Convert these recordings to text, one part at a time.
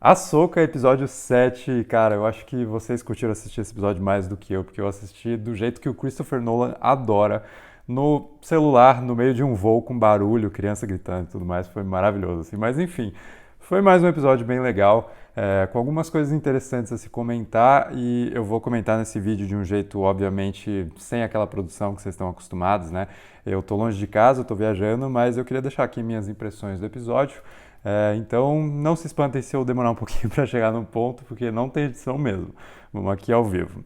Ahsoka, episódio 7, cara, eu acho que vocês curtiram assistir esse episódio mais do que eu, porque eu assisti do jeito que o Christopher Nolan adora, no celular, no meio de um voo com barulho, criança gritando e tudo mais, foi maravilhoso, assim. Mas enfim, foi mais um episódio bem legal, com algumas coisas interessantes a se comentar, e eu vou comentar nesse vídeo de um jeito, obviamente, sem aquela produção que vocês estão acostumados, né? Eu tô longe de casa, eu tô viajando, mas eu queria deixar aqui minhas impressões do episódio. Então não se espantem se eu demorar um pouquinho para chegar no ponto, porque não tem edição mesmo. Vamos aqui ao vivo.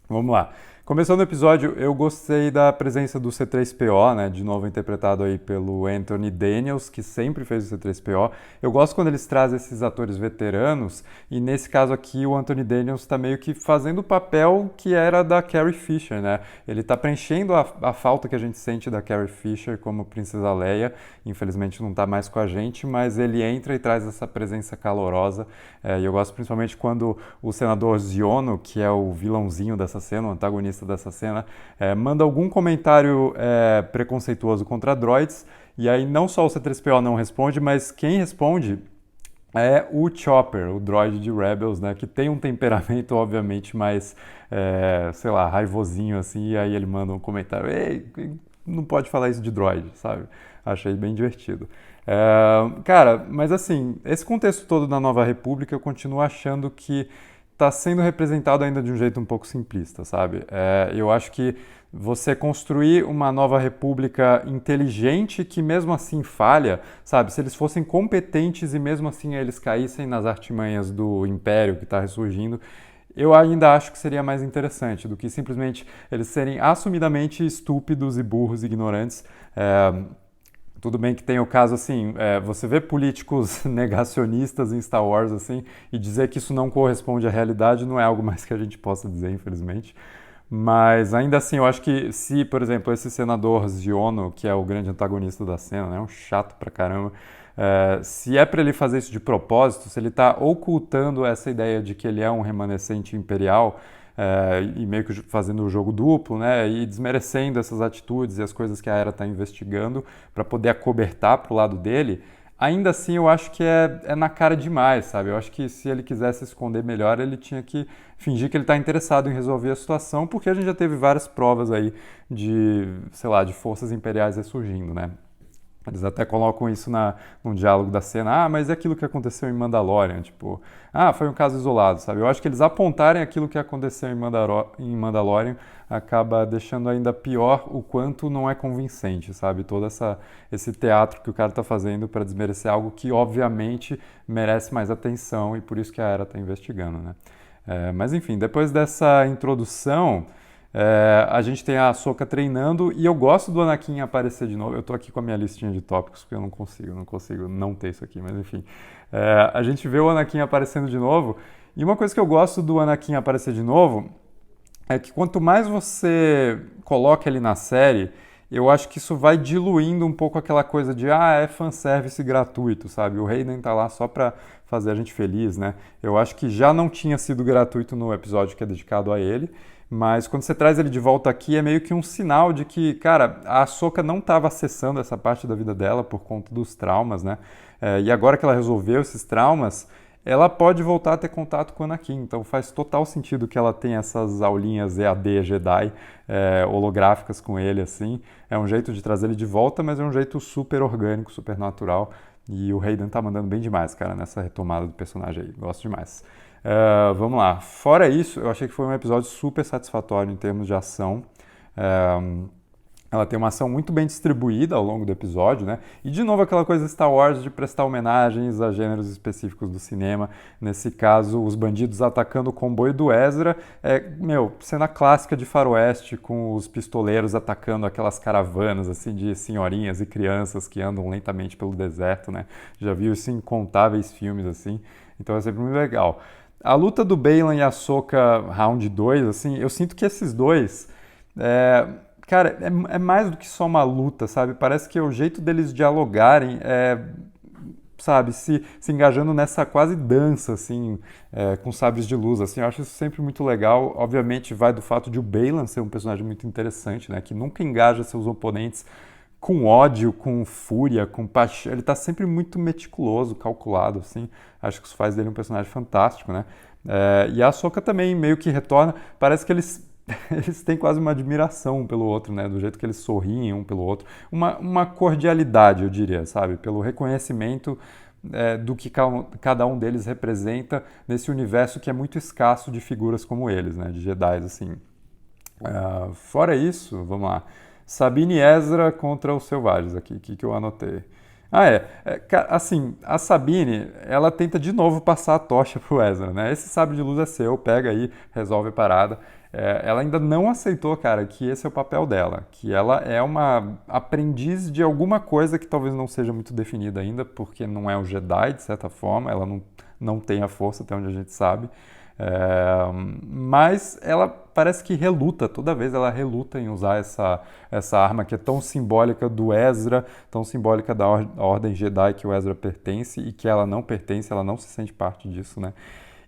Vamos lá. Começando o episódio, eu gostei da presença do C3PO, né, de novo interpretado aí pelo Anthony Daniels, que sempre fez o C3PO. Eu gosto quando eles trazem esses atores veteranos, e nesse caso aqui o Anthony Daniels está meio que fazendo o papel que era da Carrie Fisher, né? Ele está preenchendo a falta que a gente sente da Carrie Fisher como Princesa Leia. Infelizmente não está mais com a gente, mas ele entra e traz essa presença calorosa. E eu gosto principalmente quando o senador Ziono, que é o vilãozinho dessa cena, o antagonista dessa cena, manda algum comentário preconceituoso contra droids, e aí não só o C3PO não responde, mas quem responde é o Chopper, o droid de Rebels, né, que tem um temperamento, obviamente, mais, sei lá, raivosinho, assim, e aí ele manda um comentário, ei, não pode falar isso de droid, sabe? Achei bem divertido. Cara, mas assim, esse contexto todo da Nova República, eu continuo achando que está sendo representado ainda de um jeito um pouco simplista, sabe? Eu acho que você construir uma nova república inteligente que mesmo assim falha, sabe? Se eles fossem competentes e mesmo assim eles caíssem nas artimanhas do império que está ressurgindo, eu ainda acho que seria mais interessante do que simplesmente eles serem assumidamente estúpidos e burros e ignorantes. Tudo bem que tem o caso assim, você vê políticos negacionistas em Star Wars assim, e dizer que isso não corresponde à realidade não é algo mais que a gente possa dizer, infelizmente. Mas ainda assim, eu acho que se, por exemplo, esse senador Ziono, que é o grande antagonista da cena, né, um chato pra caramba, se é para ele fazer isso de propósito, se ele está ocultando essa ideia de que ele é um remanescente imperial, e meio que fazendo o jogo duplo, né, e desmerecendo essas atitudes e as coisas que a Hera está investigando para poder acobertar pro lado dele, ainda assim eu acho que é na cara demais, sabe? Eu acho que se ele quisesse esconder melhor, ele tinha que fingir que ele está interessado em resolver a situação, porque a gente já teve várias provas aí de, sei lá, de forças imperiais ressurgindo, né? Eles até colocam isso num diálogo da cena. Ah, mas é aquilo que aconteceu em Mandalorian. Tipo, foi um caso isolado, sabe? Eu acho que eles apontarem aquilo que aconteceu em Mandalorian acaba deixando ainda pior o quanto não é convincente, sabe? Todo esse teatro que o cara tá fazendo para desmerecer algo que, obviamente, merece mais atenção e por isso que a Hera tá investigando, né? Mas, enfim, depois dessa introdução... a gente tem a Ahsoka treinando e eu gosto do Anakin aparecer de novo. Eu tô aqui com a minha listinha de tópicos porque eu não consigo não ter isso aqui, mas enfim. A gente vê o Anakin aparecendo de novo e uma coisa que eu gosto do Anakin aparecer de novo é que quanto mais você coloca ele na série, eu acho que isso vai diluindo um pouco aquela coisa de é fanservice gratuito, sabe? O Hayden tá lá só pra fazer a gente feliz, né? Eu acho que já não tinha sido gratuito no episódio que é dedicado a ele, mas quando você traz ele de volta aqui é meio que um sinal de que, cara, a Ahsoka não estava acessando essa parte da vida dela por conta dos traumas, né? E agora que ela resolveu esses traumas, ela pode voltar a ter contato com o Anakin. Então faz total sentido que ela tenha essas aulinhas EAD Jedi holográficas com ele, assim. É um jeito de trazer ele de volta, mas é um jeito super orgânico, super natural. E o Hayden tá mandando bem demais, cara, nessa retomada do personagem aí. Gosto demais. Vamos lá. Fora isso, eu achei que foi um episódio super satisfatório em termos de ação. Ela tem uma ação muito bem distribuída ao longo do episódio, né? E de novo aquela coisa Star Wars de prestar homenagens a gêneros específicos do cinema. Nesse caso, os bandidos atacando o comboio do Ezra. Cena clássica de faroeste, com os pistoleiros atacando aquelas caravanas assim de senhorinhas e crianças que andam lentamente pelo deserto, né? Já viu isso em incontáveis filmes assim. Então é sempre muito legal. A luta do Baylan e a Ahsoka Round 2, assim, eu sinto que esses dois... cara, é mais do que só uma luta, sabe? Parece que é o jeito deles dialogarem, sabe, se engajando nessa quase dança, assim, com sabres de luz, assim, eu acho isso sempre muito legal. Obviamente vai do fato de o Baylan ser um personagem muito interessante, né? Que nunca engaja seus oponentes com ódio, com fúria, com paixão. Ele tá sempre muito meticuloso, calculado, assim. Acho que isso faz dele um personagem fantástico, né? E a Ahsoka também meio que retorna. Parece que eles, eles têm quase uma admiração um pelo outro, né? Do jeito que eles sorriem um pelo outro. Uma cordialidade, eu diria, sabe? Pelo reconhecimento do que cada um deles representa nesse universo que é muito escasso de figuras como eles, né? De Jedi, assim. Fora isso, vamos lá. Sabine e Ezra contra os Selvagens aqui, que eu anotei. Assim, a Sabine, ela tenta de novo passar a tocha pro Ezra, né? Esse sabre de luz é seu, pega aí, resolve a parada. Ela ainda não aceitou, cara, que esse é o papel dela, que ela é uma aprendiz de alguma coisa que talvez não seja muito definida ainda, porque não é um Jedi, de certa forma, ela não tem a força, até onde a gente sabe. Mas ela parece que reluta, toda vez ela reluta em usar essa arma que é tão simbólica do Ezra, tão simbólica da Ordem Jedi que o Ezra pertence e que ela não pertence, ela não se sente parte disso, né?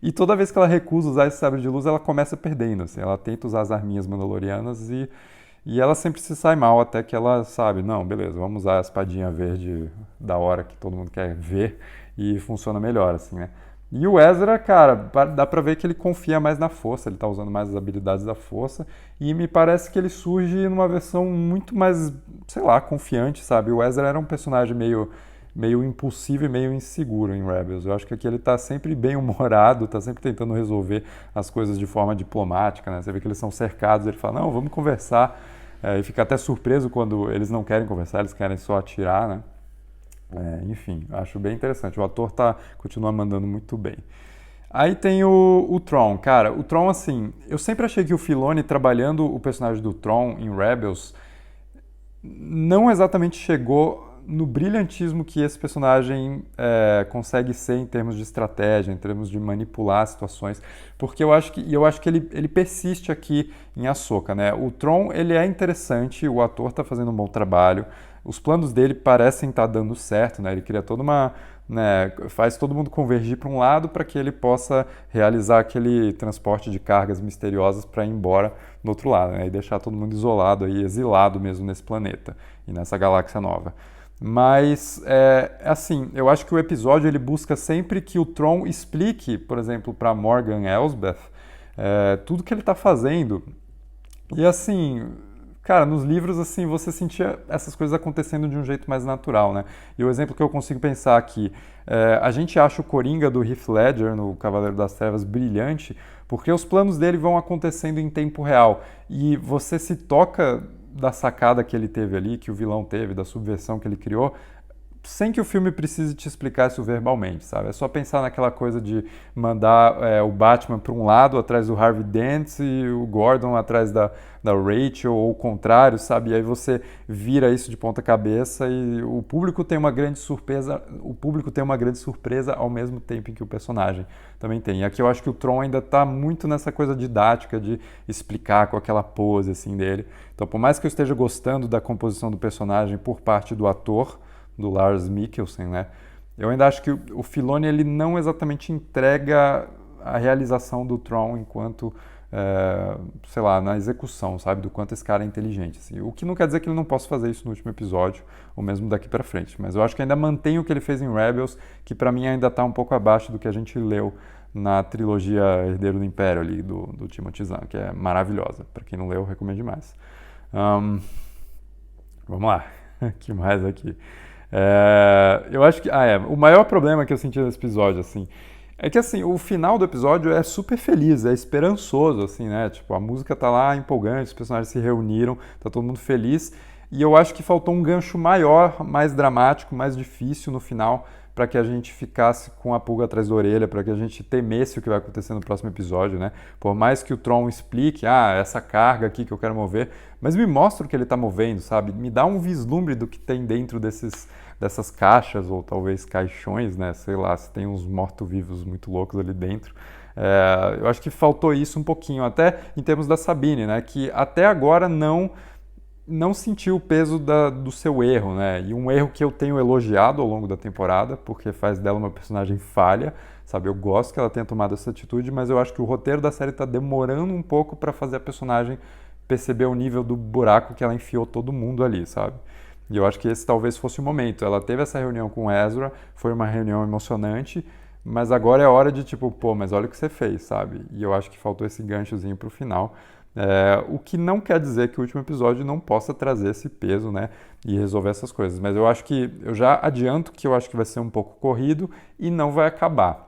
E toda vez que ela recusa usar esse sabre de luz, ela começa perdendo, assim, ela tenta usar as arminhas mandalorianas e ela sempre se sai mal, até que ela sabe, não, beleza, vamos usar a espadinha verde da hora que todo mundo quer ver e funciona melhor, assim, né? E o Ezra, cara, dá pra ver que ele confia mais na força, ele tá usando mais as habilidades da força, e me parece que ele surge numa versão muito mais, sei lá, confiante, sabe? O Ezra era um personagem meio impulsivo e meio inseguro em Rebels. Eu acho que aqui ele tá sempre bem humorado, tá sempre tentando resolver as coisas de forma diplomática, né? Você vê que eles são cercados, ele fala, não, vamos conversar, e fica até surpreso quando eles não querem conversar, eles querem só atirar, né? Enfim, acho bem interessante. O ator continua mandando muito bem. Aí tem o Thrawn. Cara, o Thrawn, assim, eu sempre achei que o Filoni, trabalhando o personagem do Thrawn em Rebels, não exatamente chegou no brilhantismo que esse personagem consegue ser em termos de estratégia, em termos de manipular situações, porque eu acho que ele persiste aqui em Ahsoka, né? O Thrawn, ele é interessante, o ator está fazendo um bom trabalho, os planos dele parecem estar dando certo, né? Ele cria toda uma, né, faz todo mundo convergir para um lado para que ele possa realizar aquele transporte de cargas misteriosas para ir embora do outro lado, né? E deixar todo mundo isolado aí, exilado mesmo nesse planeta e nessa galáxia nova. Mas, assim, eu acho que o episódio ele busca sempre que o Thrawn explique, por exemplo, para Morgan Elsbeth, tudo que ele está fazendo. E assim, cara, nos livros, assim, você sentia essas coisas acontecendo de um jeito mais natural, né? E o exemplo que eu consigo pensar aqui, a gente acha o Coringa do Heath Ledger no Cavaleiro das Trevas brilhante, porque os planos dele vão acontecendo em tempo real. E você se toca da sacada que ele teve ali, que o vilão teve, da subversão que ele criou, sem que o filme precise te explicar isso verbalmente, sabe? É só pensar naquela coisa de mandar o Batman para um lado, atrás do Harvey Dent, e o Gordon atrás da Rachel, ou o contrário, sabe? E aí você vira isso de ponta cabeça e o público tem uma grande surpresa, ao mesmo tempo em que o personagem também tem. E aqui eu acho que o Thrawn ainda está muito nessa coisa didática de explicar com aquela pose assim dele. Então, por mais que eu esteja gostando da composição do personagem por parte do ator, do Lars Mikkelsen, né? Eu ainda acho que o Filoni ele não exatamente entrega a realização do Thrawn enquanto, sei lá, na execução, sabe? Do quanto esse cara é inteligente. Assim. O que não quer dizer que ele não possa fazer isso no último episódio, ou mesmo daqui pra frente. Mas eu acho que ainda mantém o que ele fez em Rebels, que pra mim ainda tá um pouco abaixo do que a gente leu na trilogia Herdeiro do Império ali, do Timothy Zahn, que é maravilhosa. Pra quem não leu, eu recomendo demais. Vamos lá. O que mais aqui? Eu acho que o maior problema que eu senti nesse episódio, assim, é que assim, o final do episódio é super feliz, é esperançoso, assim, né? Tipo, a música tá lá empolgante, os personagens se reuniram, tá todo mundo feliz, e eu acho que faltou um gancho maior, mais dramático, mais difícil no final, para que a gente ficasse com a pulga atrás da orelha, para que a gente temesse o que vai acontecer no próximo episódio, né? Por mais que o Thrawn explique, essa carga aqui que eu quero mover, mas me mostra o que ele está movendo, sabe? Me dá um vislumbre do que tem dentro dessas caixas, ou talvez caixões, né? Sei lá, se tem uns mortos-vivos muito loucos ali dentro. Eu acho que faltou isso um pouquinho, até em termos da Sabine, né? Que até agora não sentiu o peso do seu erro, né? E um erro que eu tenho elogiado ao longo da temporada, porque faz dela uma personagem falha, sabe? Eu gosto que ela tenha tomado essa atitude, mas eu acho que o roteiro da série está demorando um pouco para fazer a personagem perceber o nível do buraco que ela enfiou todo mundo ali, sabe? E eu acho que esse talvez fosse o momento. Ela teve essa reunião com o Ezra, foi uma reunião emocionante, mas agora é hora de tipo, pô, mas olha o que você fez, sabe? E eu acho que faltou esse ganchozinho pro final. O que não quer dizer que o último episódio não possa trazer esse peso, né? E resolver essas coisas. Mas eu acho que, eu já adianto que eu acho que vai ser um pouco corrido e não vai acabar.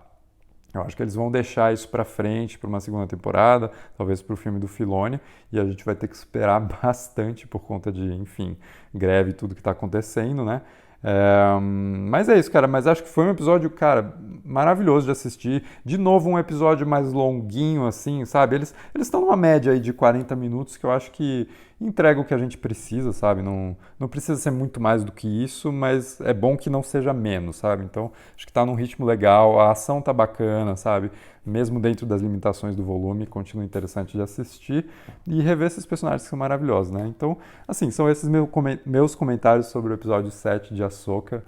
Eu acho que eles vão deixar isso pra frente, para uma segunda temporada, talvez pro filme do Filoni, e a gente vai ter que esperar bastante por conta de, enfim, greve e tudo que tá acontecendo, né? Mas é isso, cara. Mas acho que foi um episódio, cara, maravilhoso de assistir. De novo, um episódio mais longuinho, assim, sabe? Eles estão numa média aí de 40 minutos que eu acho que entrega o que a gente precisa, sabe? Não precisa ser muito mais do que isso, mas é bom que não seja menos, sabe? Então, acho que tá num ritmo legal, a ação tá bacana, sabe? Mesmo dentro das limitações do volume, continua interessante de assistir e rever esses personagens que são maravilhosos, né? Então, assim, são esses meus comentários sobre o episódio 7 de Ahsoka,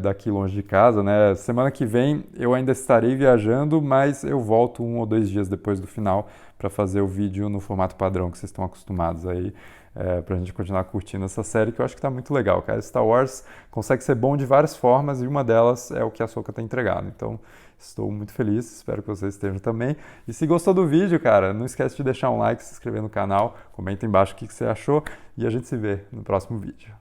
daqui longe de casa, né? Semana que vem eu ainda estarei viajando, mas eu volto 1 ou 2 dias depois do final para fazer o vídeo no formato padrão que vocês estão acostumados aí, pra gente continuar curtindo essa série que eu acho que tá muito legal, cara. Star Wars consegue ser bom de várias formas e uma delas é o que a Ahsoka tá entregado. Então, estou muito feliz, espero que vocês estejam também. E se gostou do vídeo, cara, não esquece de deixar um like, se inscrever no canal, comenta embaixo o que você achou e a gente se vê no próximo vídeo.